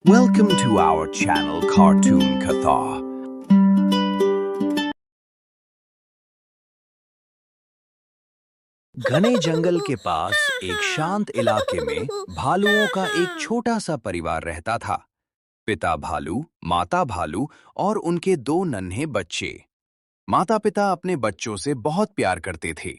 Welcome to our channel Cartoon Katha. घने जंगल के पास एक शांत इलाके में भालुओं का एक छोटा सा परिवार रहता था। पिता भालू, माता भालू और उनके दो नन्हे बच्चे। माता पिता अपने बच्चों से बहुत प्यार करते थे।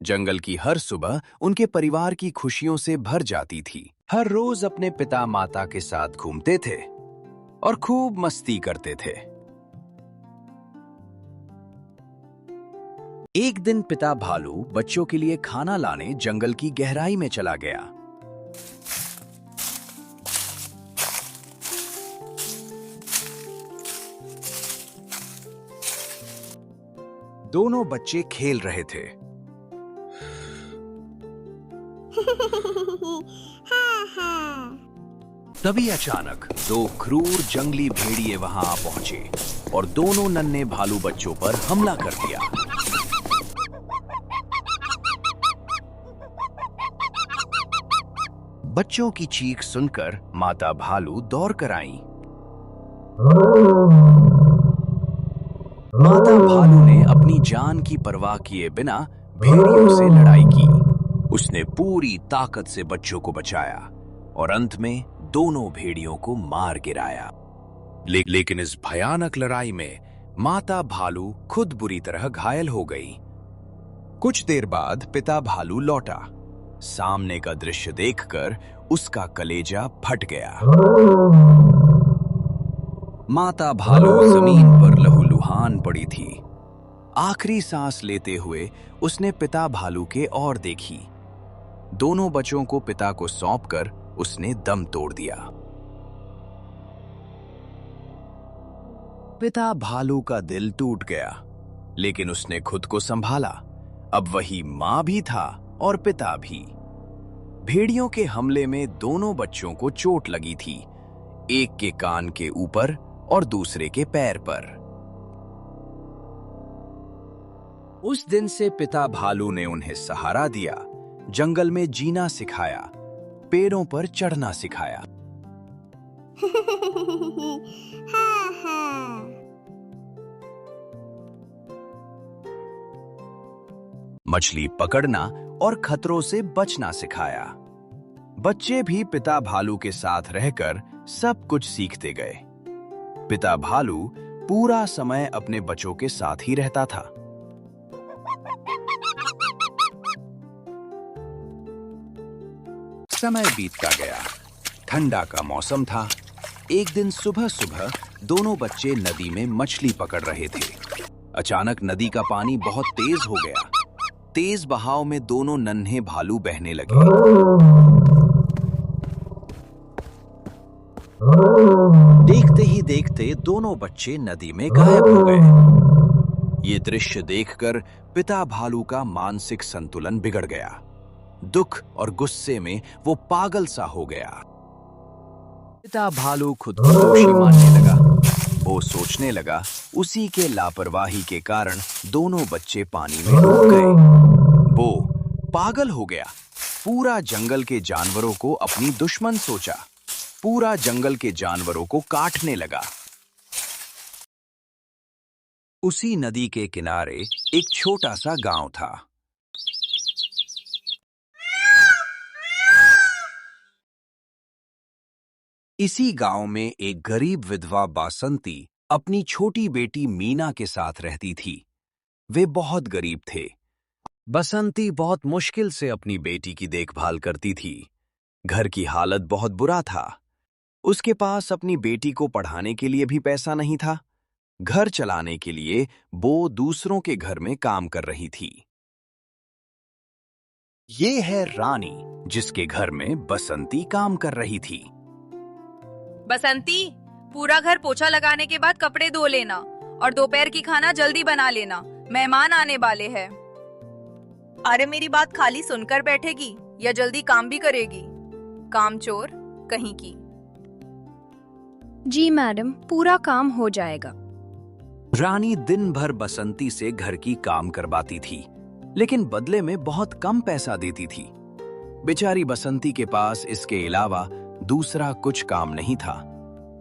जंगल की हर सुबह उनके परिवार की खुशियों से भर जाती थी। हर रोज अपने पिता माता के साथ घूमते थे और खूब मस्ती करते थे। एक दिन पिता भालू बच्चों के लिए खाना लाने जंगल की गहराई में चला गया। दोनों बच्चे खेल रहे थे। तभी अचानक दो क्रूर जंगली भेड़िए वहां आ पहुंचे और दोनों नन्हे भालू बच्चों पर हमला कर दिया। बच्चों की चीख सुनकर माता भालू दौड़ कर आई। माता भालू ने अपनी जान की परवाह किए बिना भेड़ियों से लड़ाई की। उसने पूरी ताकत से बच्चों को बचाया और अंत में दोनों भेड़ियों को मार गिराया। लेकिन इस भयानक लड़ाई में माता भालू खुद बुरी तरह घायल हो गई। कुछ देर बाद पिता भालू लौटा। सामने का दृश्य देखकर उसका कलेजा फट गया। माता भालू जमीन पर लहूलुहान पड़ी थी। आखिरी सांस लेते हुए उसने पिता भालू के ओर देखी। दोनों बच्चों को पिता को सौंपकर उसने दम तोड़ दिया। पिता भालू का दिल टूट गया, लेकिन उसने खुद को संभाला। अब वही मां भी था और पिता भी। भेड़ियों के हमले में दोनों बच्चों को चोट लगी थी, एक के कान के ऊपर और दूसरे के पैर पर। उस दिन से पिता भालू ने उन्हें सहारा दिया, जंगल में जीना सिखाया, पेड़ों पर चढ़ना सिखाया। मछली पकड़ना और खतरों से बचना सिखाया। बच्चे भी पिता भालू के साथ रहकर सब कुछ सीखते गए। पिता भालू पूरा समय अपने बच्चों के साथ ही रहता था। समय बीतता गया। ठंडा का मौसम था। एक दिन सुबह सुबह दोनों बच्चे नदी में मछली पकड़ रहे थे। अचानक नदी का पानी बहुत तेज हो गया। तेज बहाव में दोनों नन्हे भालू बहने लगे। देखते ही देखते दोनों बच्चे नदी में गायब हो गए। ये दृश्य देखकर पिता भालू का मानसिक संतुलन बिगड़ गया। दुख और गुस्से में वो पागल सा हो गया। पिता भालू खुद को दोषी मानने लगा। वो सोचने लगा उसी के लापरवाही के कारण दोनों बच्चे पानी में डूब गए। वो पागल हो गया। पूरा जंगल के जानवरों को अपनी दुश्मन सोचा। पूरा जंगल के जानवरों को काटने लगा। उसी नदी के किनारे एक छोटा सा गांव था। इसी गांव में एक गरीब विधवा बासंती अपनी छोटी बेटी मीना के साथ रहती थी। वे बहुत गरीब थे। बसंती बहुत मुश्किल से अपनी बेटी की देखभाल करती थी। घर की हालत बहुत बुरा था। उसके पास अपनी बेटी को पढ़ाने के लिए भी पैसा नहीं था। घर चलाने के लिए वो दूसरों के घर में काम कर रही थी। ये है रानी, जिसके घर में बसंती काम कर रही थी। बसंती, पूरा घर पोछा लगाने के बाद कपड़े धो लेना और दोपहर की खाना जल्दी बना लेना, मेहमान आने वाले हैं। अरे मेरी बात खाली सुनकर बैठेगी या जल्दी काम भी करेगी? कामचोर कहीं की। जी मैडम, पूरा काम हो जाएगा। रानी दिन भर बसंती से घर की काम करवाती थी, लेकिन बदले में बहुत कम पैसा देती थी। बेचारी बसंती के पास इसके अलावा दूसरा कुछ काम नहीं था।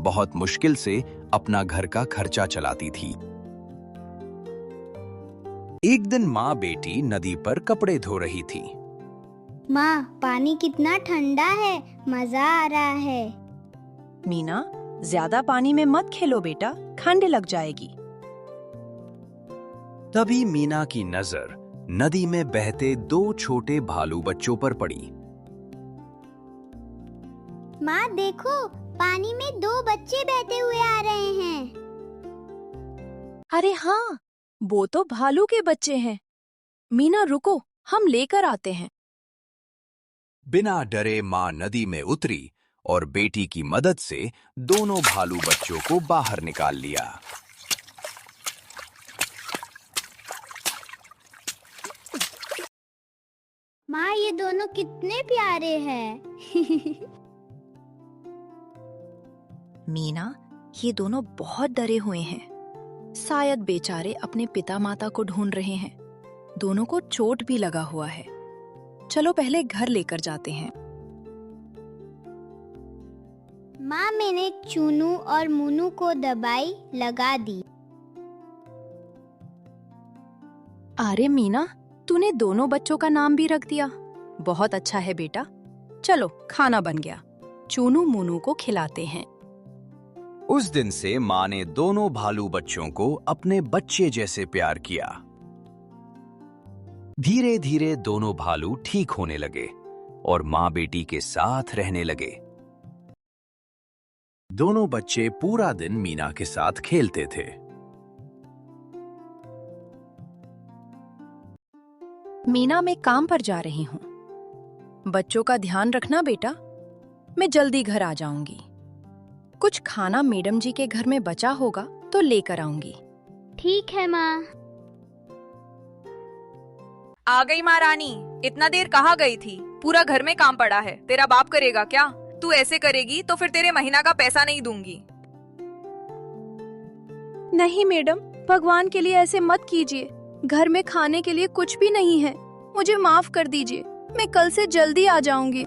बहुत मुश्किल से अपना घर का खर्चा चलाती थी। एक दिन माँ बेटी नदी पर कपड़े धो रही थी। माँ, पानी कितना ठंडा है, मजा आ रहा है। मीना, ज्यादा पानी में मत खेलो बेटा, ठंड लग जाएगी। तभी मीना की नजर नदी में बहते 2 छोटे भालू बच्चों पर पड़ी। माँ देखो, पानी में 2 बच्चे बहते हुए आ रहे हैं। अरे हाँ, वो तो भालू के बच्चे हैं। मीना रुको, हम लेकर आते हैं। बिना डरे माँ नदी में उतरी और बेटी की मदद से दोनों भालू बच्चों को बाहर निकाल लिया। माँ, ये दोनों कितने प्यारे हैं। मीना, ये दोनों बहुत डरे हुए हैं। शायद बेचारे अपने पिता माता को ढूंढ रहे हैं। दोनों को चोट भी लगा हुआ है। चलो पहले घर लेकर जाते हैं। माँ, मैंने चुनू और मुनू को दवाई लगा दी। अरे मीना, तूने दोनों बच्चों का नाम भी रख दिया। बहुत अच्छा है बेटा। चलो खाना बन गया, चुनू मुनू को खिलाते हैं। उस दिन से माँ ने दोनों भालू बच्चों को अपने बच्चे जैसे प्यार किया। धीरे धीरे दोनों भालू ठीक होने लगे और माँ बेटी के साथ रहने लगे। दोनों बच्चे पूरा दिन मीना के साथ खेलते थे। मीना, मैं काम पर जा रही हूँ। बच्चों का ध्यान रखना बेटा। मैं जल्दी घर आ जाऊंगी। कुछ खाना मैडम जी के घर में बचा होगा तो लेकर आऊंगी। ठीक है माँ। आ गई महारानी। इतना देर कहाँ गई थी? पूरा घर में काम पड़ा है। तेरा बाप करेगा क्या? तू ऐसे करेगी तो फिर तेरे महीना का पैसा नहीं दूंगी। नहीं मैडम, भगवान के लिए ऐसे मत कीजिए। घर में खाने के लिए कुछ भी नहीं है। मुझे माफ कर दीजिए। मैं कल से जल्दी आ जाऊंगी।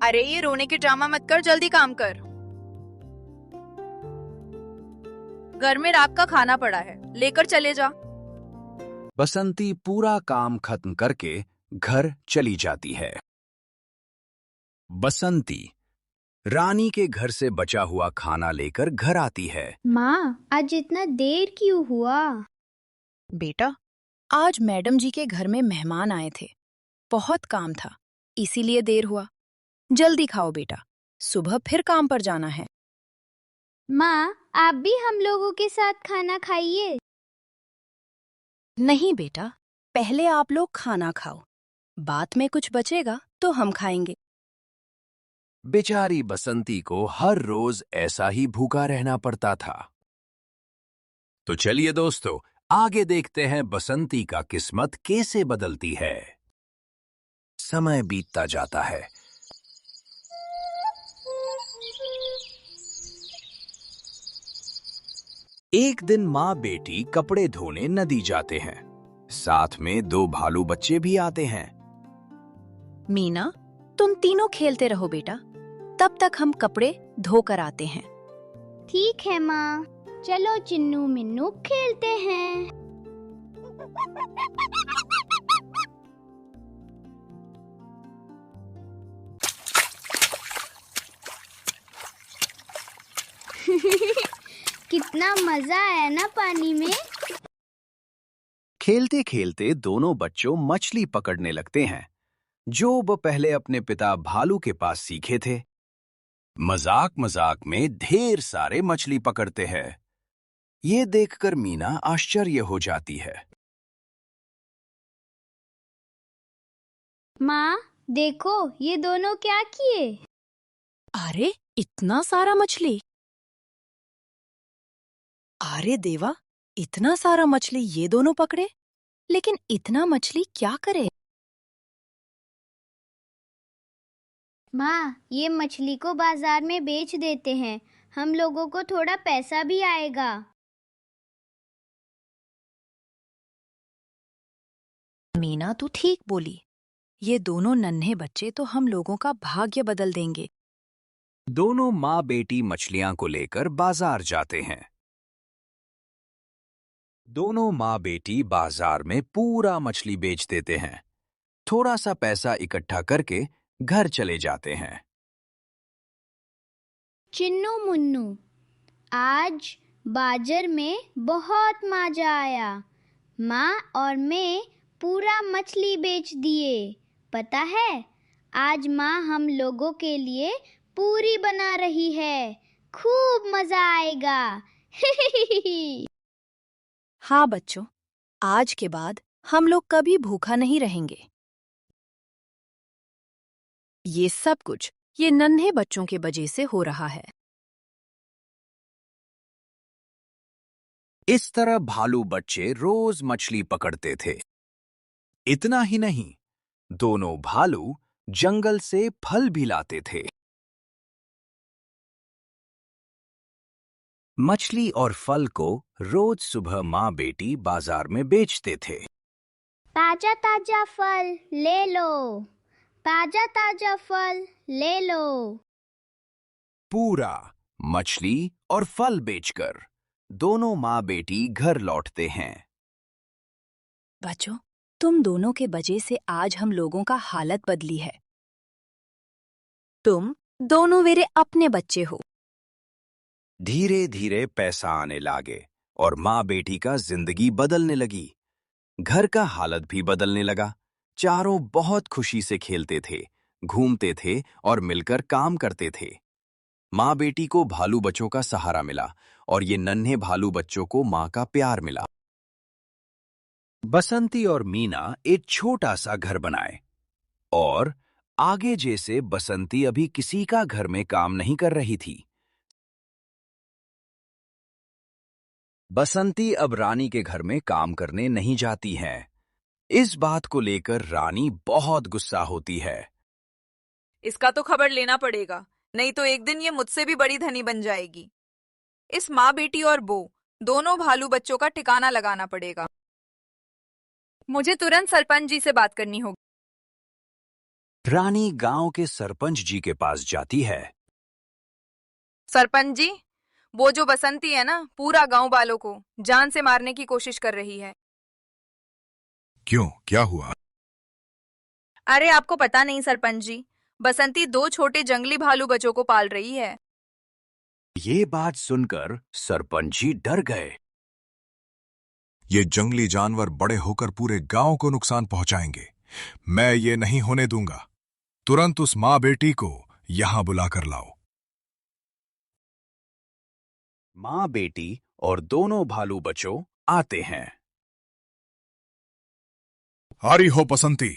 अरे ये रोने की ड्रामा मत कर, जल्दी काम कर। घर में रात का खाना पड़ा है, लेकर चले जा। बसंती पूरा काम खत्म करके घर चली जाती है। बसंती रानी के घर से बचा हुआ खाना लेकर घर आती है। माँ, आज इतना देर क्यों हुआ? बेटा, आज मैडम जी के घर में मेहमान आए थे। बहुत काम था, इसीलिए देर हुआ। जल्दी खाओ बेटा, सुबह फिर काम पर जाना है। माँ, आप भी हम लोगों के साथ खाना खाइए। नहीं बेटा, पहले आप लोग खाना खाओ, बाद में कुछ बचेगा तो हम खाएंगे। बेचारी बसंती को हर रोज ऐसा ही भूखा रहना पड़ता था। तो चलिए दोस्तों, आगे देखते हैं बसंती का किस्मत कैसे बदलती है। समय बीतता जाता है। एक दिन माँ बेटी कपड़े धोने नदी जाते हैं। साथ में 2 भालू बच्चे भी आते हैं। मीना, तुम तीनों खेलते रहो बेटा, तब तक हम कपड़े धोकर आते हैं। ठीक है माँ, चलो चिन्नू मिन्नू खेलते हैं। कितना मजा आया ना पानी में। खेलते खेलते दोनों बच्चों मछली पकड़ने लगते हैं, जो वो पहले अपने पिता भालू के पास सीखे थे। मजाक मजाक में ढेर सारे मछली पकड़ते हैं। ये देखकर मीना आश्चर्य हो जाती है। माँ देखो, ये दोनों क्या किए? अरे इतना सारा मछली! अरे देवा, इतना सारा मछली ये दोनों पकड़े, लेकिन इतना मछली क्या करे? माँ, ये मछली को बाजार में बेच देते हैं, हम लोगों को थोड़ा पैसा भी आएगा। मीना, तू ठीक बोली। ये दोनों नन्हे बच्चे तो हम लोगों का भाग्य बदल देंगे। दोनों माँ बेटी मछलियां को लेकर बाजार जाते हैं। दोनों माँ बेटी बाजार में पूरा मछली बेच देते हैं। थोड़ा सा पैसा इकट्ठा करके घर चले जाते हैं। चिन्नू मुन्नू, आज बाजार में बहुत मजा आया। माँ और मैं पूरा मछली बेच दिए। पता है, आज माँ हम लोगों के लिए पूरी बना रही है। खूब मजा आएगा। हाँ बच्चों, आज के बाद हम लोग कभी भूखा नहीं रहेंगे। ये सब कुछ ये नन्हे बच्चों के वजह से हो रहा है। इस तरह भालू बच्चे रोज मछली पकड़ते थे। इतना ही नहीं, दोनों भालू जंगल से फल भी लाते थे। मछली और फल को रोज सुबह माँ बेटी बाजार में बेचते थे। ताजा ताजा फल ले लो, ताजा ताजा फल ले लो। पूरा मछली और फल बेचकर दोनों माँ बेटी घर लौटते हैं। बच्चों, तुम दोनों के वजह से आज हम लोगों का हालत बदली है। तुम दोनों मेरे अपने बच्चे हो। धीरे धीरे पैसा आने लागे और माँ बेटी का जिंदगी बदलने लगी। घर का हालत भी बदलने लगा। चारों बहुत खुशी से खेलते थे, घूमते थे और मिलकर काम करते थे। माँ बेटी को भालू बच्चों का सहारा मिला और ये नन्हे भालू बच्चों को माँ का प्यार मिला। बसंती और मीना एक छोटा सा घर बनाए और आगे जैसे बसंती अभी किसी का घर में काम नहीं कर रही थी। बसंती अब रानी के घर में काम करने नहीं जाती है। इस बात को लेकर रानी बहुत गुस्सा होती है। इसका तो खबर लेना पड़ेगा, नहीं तो एक दिन ये मुझसे भी बड़ी धनी बन जाएगी। इस माँ बेटी और बो दोनों भालू बच्चों का ठिकाना लगाना पड़ेगा। मुझे तुरंत सरपंच जी से बात करनी होगी। रानी गांव के सरपंच जी के पास जाती है। सरपंच जी, वो जो बसंती है ना, पूरा गांव वालों को जान से मारने की कोशिश कर रही है। क्यों, क्या हुआ? अरे आपको पता नहीं सरपंच जी, बसंती 2 छोटे जंगली भालू बच्चों को पाल रही है। ये बात सुनकर सरपंच जी डर गए। ये जंगली जानवर बड़े होकर पूरे गांव को नुकसान पहुंचाएंगे। मैं ये नहीं होने दूंगा। तुरंत उस माँ बेटी को यहां बुलाकर लाओ। माँ बेटी और दोनों भालू बच्चों आते हैं। हारी हो बसंती,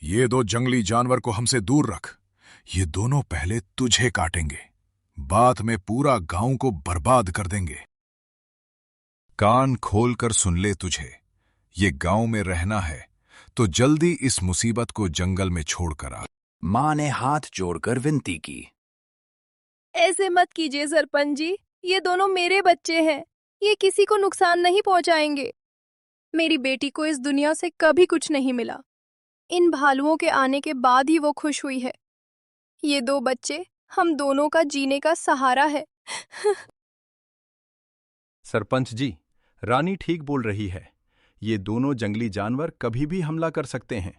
ये 2 जंगली जानवर को हमसे दूर रख। ये दोनों पहले तुझे काटेंगे, बाद में पूरा गांव को बर्बाद कर देंगे। कान खोलकर सुन ले तुझे, ये गांव में रहना है तो जल्दी इस मुसीबत को जंगल में छोड़कर आ। माँ ने हाथ जोड़कर विनती की। ऐसे मत कीजिए सरपंच जी, ये दोनों मेरे बच्चे हैं। ये किसी को नुकसान नहीं पहुंचाएंगे। मेरी बेटी को इस दुनिया से कभी कुछ नहीं मिला। इन भालुओं के आने के बाद ही वो खुश हुई है। ये 2 बच्चे हम दोनों का जीने का सहारा है। सरपंच जी, रानी ठीक बोल रही है। ये दोनों जंगली जानवर कभी भी हमला कर सकते हैं,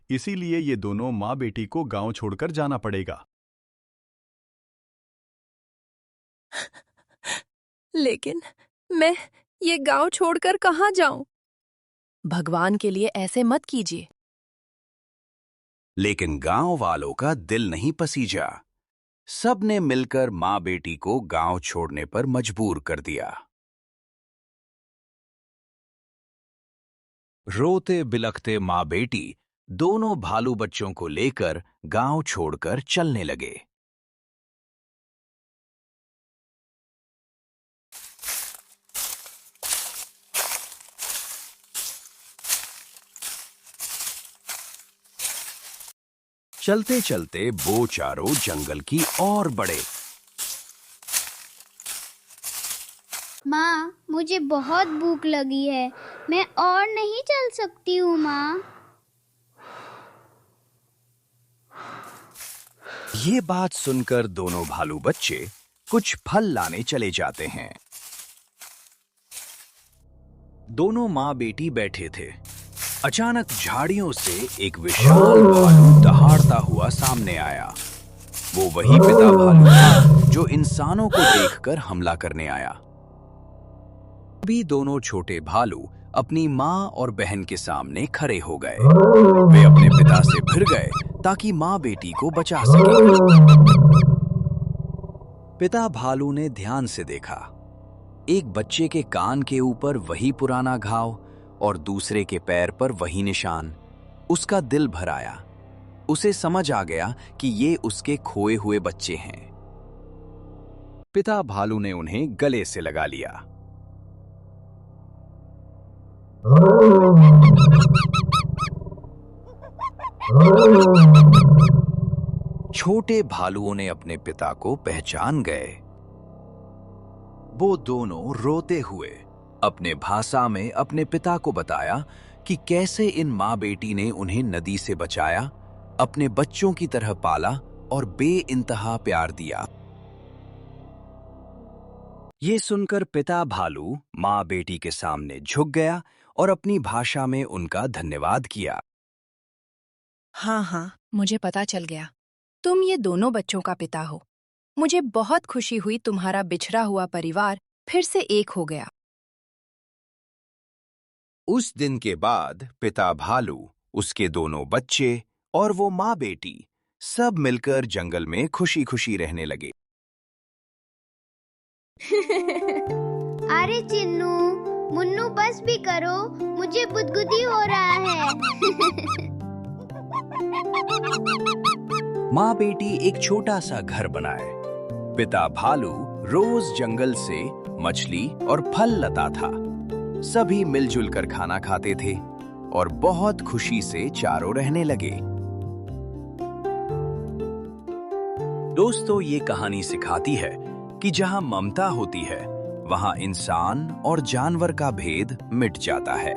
इसीलिए ये दोनों माँ बेटी को गांव छोड़कर जाना पड़ेगा। लेकिन मैं ये गांव छोड़कर कहाँ जाऊं? भगवान के लिए ऐसे मत कीजिए। लेकिन गांव वालों का दिल नहीं पसीजा। सब ने मिलकर माँ बेटी को गांव छोड़ने पर मजबूर कर दिया। रोते बिलखते माँ बेटी दोनों भालू बच्चों को लेकर गांव छोड़कर चलने लगे। चलते चलते वो चारों जंगल की ओर बढ़े। माँ, मुझे बहुत भूख लगी है। मैं और नहीं चल सकती हूँ माँ। ये बात सुनकर दोनों भालू बच्चे कुछ फल लाने चले जाते हैं। दोनों माँ बेटी बैठे थे। अचानक झाड़ियों से एक विशाल भालू दहाड़ता हुआ सामने आया। वो वही पिता भालू था जो इंसानों को देखकर हमला करने आया। अभी दोनों छोटे भालू अपनी माँ और बहन के सामने खड़े हो गए। वे अपने पिता से भिड़ गए ताकि माँ बेटी को बचा सके। पिता भालू ने ध्यान से देखा। एक बच्चे के कान के ऊपर वही पुराना घाव और दूसरे के पैर पर वही निशान। उसका दिल भर आया। उसे समझ आ गया कि ये उसके खोए हुए बच्चे हैं। पिता भालू ने उन्हें गले से लगा लिया। छोटे भालुओं ने अपने पिता को पहचान गए। वो दोनों रोते हुए अपने भाषा में अपने पिता को बताया कि कैसे इन माँ बेटी ने उन्हें नदी से बचाया, अपने बच्चों की तरह पाला और बेइंतहा प्यार दिया। ये सुनकर पिता भालू माँ बेटी के सामने झुक गया और अपनी भाषा में उनका धन्यवाद किया। हाँ, मुझे पता चल गया। तुम ये दोनों बच्चों का पिता हो। मुझे बहुत खुशी हुई तुम्हारा बिछड़ा हुआ परिवार फिर से एक हो गया। उस दिन के बाद पिता भालू, उसके दोनों बच्चे और वो माँ बेटी सब मिलकर जंगल में खुशी खुशी रहने लगे। अरे चिन्नू, मुन्नू बस भी करो, मुझे गुदगुदी हो रहा है। माँ बेटी एक छोटा सा घर बनाए। पिता भालू रोज जंगल से मछली और फल लाता था। सभी मिलजुल कर खाना खाते थे और बहुत खुशी से चारों रहने लगे। दोस्तों, ये कहानी सिखाती है कि जहां ममता होती है, वहां इंसान और जानवर का भेद मिट जाता है।